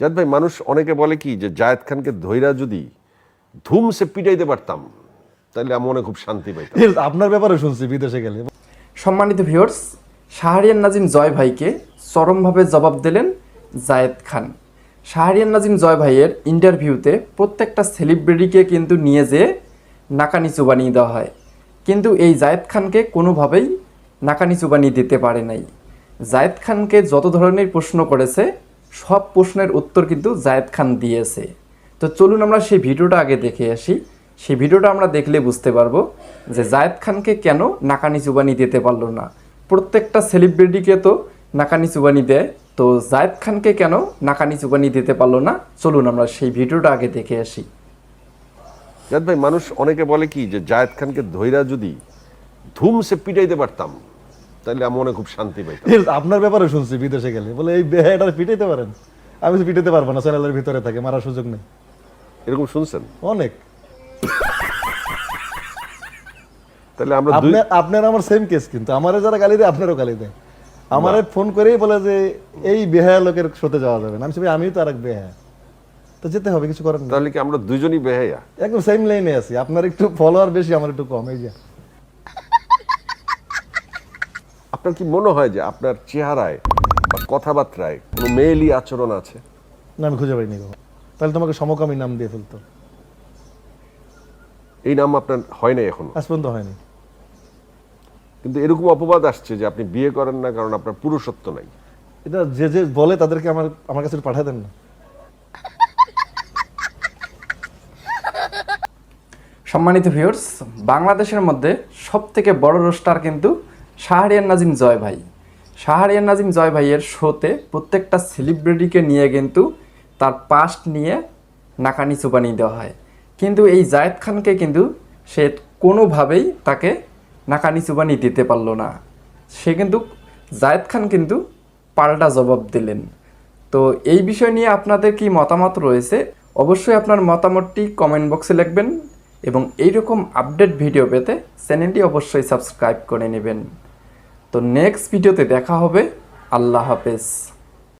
জাদ ভাই, মানুষ অনেকে বলে কি যে জায়েদ খানকে ধইরা যদি ধুমসে পিটাইতে পারতাম তাহলে মনে খুব শান্তি পাইতাম। আপনার ব্যাপারে শুনছি বিদেশে গেলে। সম্মানিত ভিউয়ার্স, শাহরিয়ার নাজিম জয় ভাইকে চরমভাবে জবাব দিলেন জায়েদ খান। শাহরিয়ার নাজিম জয় ভাইয়ের ইন্টারভিউতে প্রত্যেকটা সেলিব্রিটিকে কিন্তু নিয়ে যেয়ে নাকানিচু বানিয়ে দেওয়া হয়, কিন্তু এই জায়েদ খানকে কোনোভাবেই নাকানিচু বানিয়ে দিতে পারে নাই। জায়েদ খানকে যত ধরনের প্রশ্ন করেছে সব প্রশ্নের উত্তর কিন্তু জায়েদ খান দিয়েছে। তো চলুন আমরা সেই ভিডিওটা আগে দেখে আসি। সেই ভিডিওটা আমরা দেখলে বুঝতে পারবো যে জায়েদ খানকে কেন নাকানি চুবানি দিতে পারলো না। প্রত্যেকটা সেলিব্রিটিকে তো নাকানি চুবানি দেয়, তো জায়েদ খানকে কেন নাকানি চুবানি দিতে পারলো না। চলুন আমরা সেই ভিডিওটা আগে দেখে আসি। জাদ ভাই, মানুষ অনেকে বলে কি যে জায়েদ খানকে ধইরা যদি ধুমসে পিটাইতে পারতাম তাহলে মনে খুব শান্তি পাইতাম। আপনার ব্যাপারে শুনছি বিদেশে গেলে, বলে এই বেহাটা পিটাইতে পারেন। আমি তো পিটাইতে পারবো না, চ্যানেলের ভিতরে থাকে, মারার সুযোগ নেই। এরকম শুনছেন অনেক। তাহলে আমরা আপনার আমার সেম কেস, কিন্তু আমারে যারা গালি দেয় আপনারও গালি দেয়। আমারে ফোন করেই বলে যে এই বেহায়া লোকের সাথে যাওয়া যাবে না। আমিও তো আর এক বেহায়া, তো যেতে হবে, কিছু করার নেই। তাহলে কি আমরা দুজনই বেহায়া? একদম সেম লাইনে আছি। আপনার একটু ফলোয়ার বেশি, আমার একটু কম। এই যে আপনার কি মনে হয় যে আপনার চেহারায় বা কথাবার্তায় কোনো মেয়েলি আচরণ আছে? না, আমি খুঁজে পাইনি কখনো। তাহলে তোমাকে সমকামী নাম দিয়ে ফেলতো। এই নাম আপনার হয় নাই এখনো? আজ পর্যন্ত হয়নি। কিন্তু এরকম অপবাদ আসছে যে আপনি বিয়ে করেন না কারণ আপনার পুরুষত্ব নাই। এটা যে যে বলে তাদেরকে আমার কাছে পাঠিয়ে দেন না। সম্মানিত ভিউয়ার্স, বাংলাদেশের মধ্যে সবথেকে বড় রোস্টার কিন্তু শাহরিয়ার নাজিম জয় ভাই। শাহরিয়ার নাজিম জয় ভাইয়ের শোতে প্রত্যেকটা সেলিব্রিটিকে নিয়ে কিন্তু তার পাস্ট নিয়ে নাকানি চুবানি দেওয়া হয়, কিন্তু এই জায়েদ খানকে কিন্তু সে কোনোভাবেই তাকে নাকানি চুবানি দিতে পারলো না। সে কিন্তু জায়েদ খান কিন্তু পাল্টা জবাব দিলেন। তো এই বিষয় নিয়ে আপনাদের কি মতামত রয়েছে? অবশ্যই আপনার মতামতটি কমেন্ট বক্সে লিখবেন এবং এইরকম আপডেট ভিডিও পেতে চ্যানেলটি অবশ্যই সাবস্ক্রাইব করে নেবেন। তো নেক্সট ভিডিওতে দেখা হবে। আল্লাহ হাফেজ।